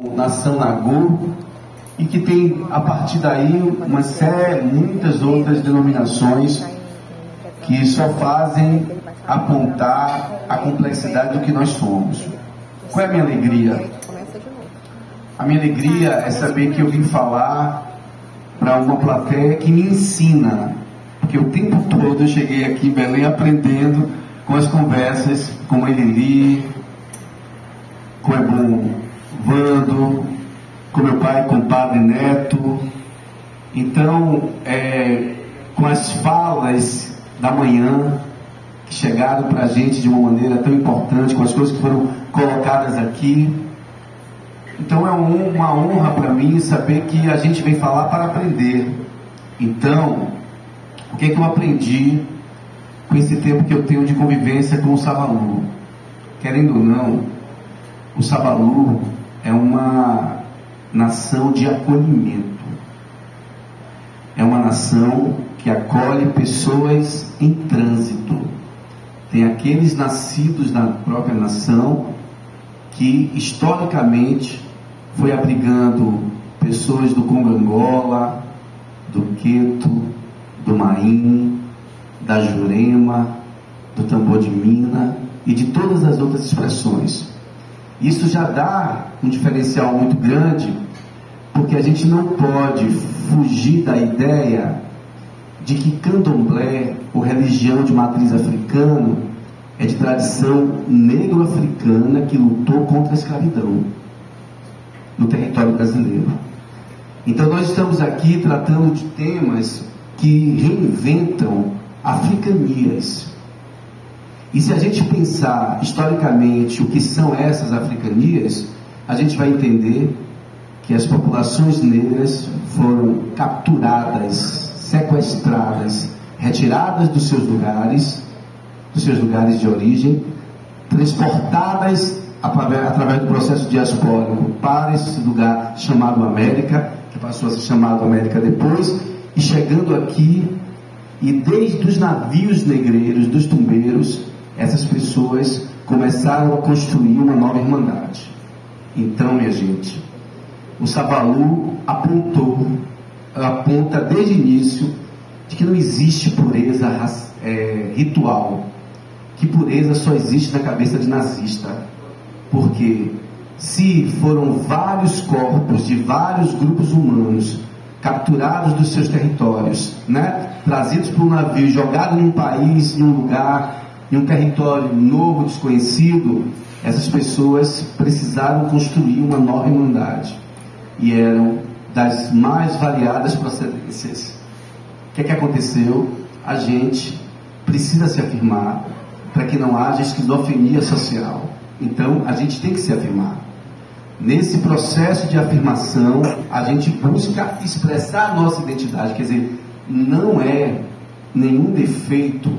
nação Nagô, e que tem a partir daí muitas outras denominações que só fazem apontar a complexidade do que nós somos. Qual é a minha alegria? A minha alegria é saber que eu vim falar para uma plateia que me ensina, porque o tempo todo eu cheguei aqui em Belém aprendendo com as conversas com a Elili, com o Ebon Vando, com meu pai, com o Padre Neto. Então, com as falas da manhã que chegaram para a gente de uma maneira tão importante, com as coisas que foram colocadas aqui. Então é uma honra para mim saber que a gente vem falar para aprender. Então, o que é que eu aprendi com esse tempo que eu tenho de convivência com o Sabalu? Querendo ou não, o Sabalu é uma nação de acolhimento. É uma nação que acolhe pessoas em trânsito. Tem aqueles nascidos na própria nação que historicamente foi abrigando pessoas do Congo-Angola, do Queto, do Maim, da Jurema, do Tambor de Mina e de todas as outras expressões. Isso já dá um diferencial muito grande, porque a gente não pode fugir da ideia de que candomblé, ou religião de matriz africana, é de tradição negro-africana que lutou contra a escravidão no território brasileiro. Então nós estamos aqui tratando de temas que reinventam africanias. E se a gente pensar historicamente o que são essas africanias, a gente vai entender que as populações negras foram capturadas, sequestradas, retiradas dos seus lugares de origem, transportadas através do processo diaspórico para esse lugar chamado América, que passou a ser chamado América depois, e chegando aqui, e desde os navios negreiros, dos tumbeiros, essas pessoas começaram a construir uma nova irmandade. Então, minha gente, o Sabalu aponta desde o início de que não existe pureza ritual, que pureza só existe na cabeça de nazista, porque se foram vários corpos de vários grupos humanos capturados dos seus territórios, trazidos por um navio, jogados em um país, em um lugar, em um território novo, desconhecido, essas pessoas precisaram construir uma nova irmandade, e eram das mais variadas procedências. O que é que aconteceu? A gente precisa se afirmar para que não haja esquizofrenia social. Então, a gente tem que se afirmar. Nesse processo de afirmação, a gente busca expressar a nossa identidade. Quer dizer, não é nenhum defeito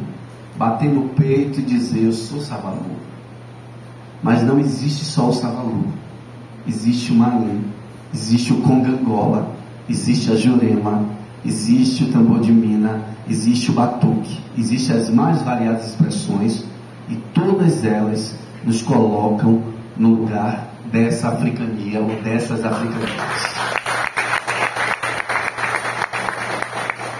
bater no peito e dizer, eu sou Sabalu. Mas não existe só o Sabalu. Existe o Maim, existe o Congo-Angola, existe a Jurema, existe o Tambor de Mina, existe o Batuque, existem as mais variadas expressões, e todas elas nos colocam no lugar dessa africania, ou dessas africanias.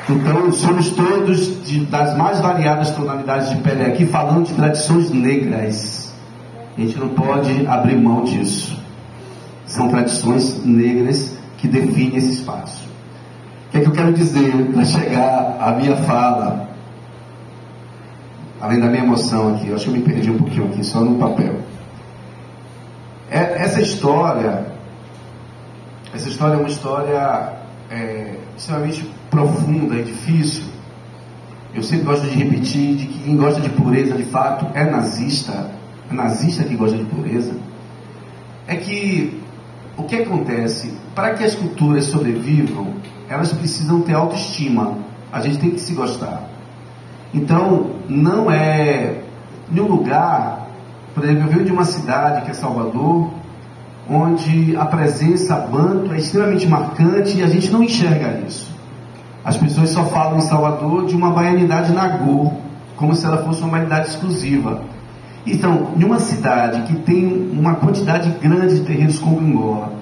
Então, somos todos das mais variadas tonalidades de pele aqui, falando de tradições negras. A gente não pode abrir mão disso. São tradições negras que definem esse espaço. O que é que eu quero dizer para chegar à minha fala, além da minha emoção aqui? Eu acho que eu me perdi um pouquinho aqui, só no papel. Essa história é uma história extremamente profunda e difícil. Eu sempre gosto de repetir de que quem gosta de pureza, de fato, é nazista. É nazista que gosta de pureza. É que o que acontece? Para que as culturas sobrevivam, elas precisam ter autoestima. A gente tem que se gostar. Então, não é em um lugar, por exemplo, eu venho de uma cidade que é Salvador, onde a presença banto é extremamente marcante e a gente não enxerga isso. As pessoas só falam em Salvador de uma baianidade nagô, como se ela fosse uma baianidade exclusiva. Então, em uma cidade que tem uma quantidade grande de terreiros Congo-Angola,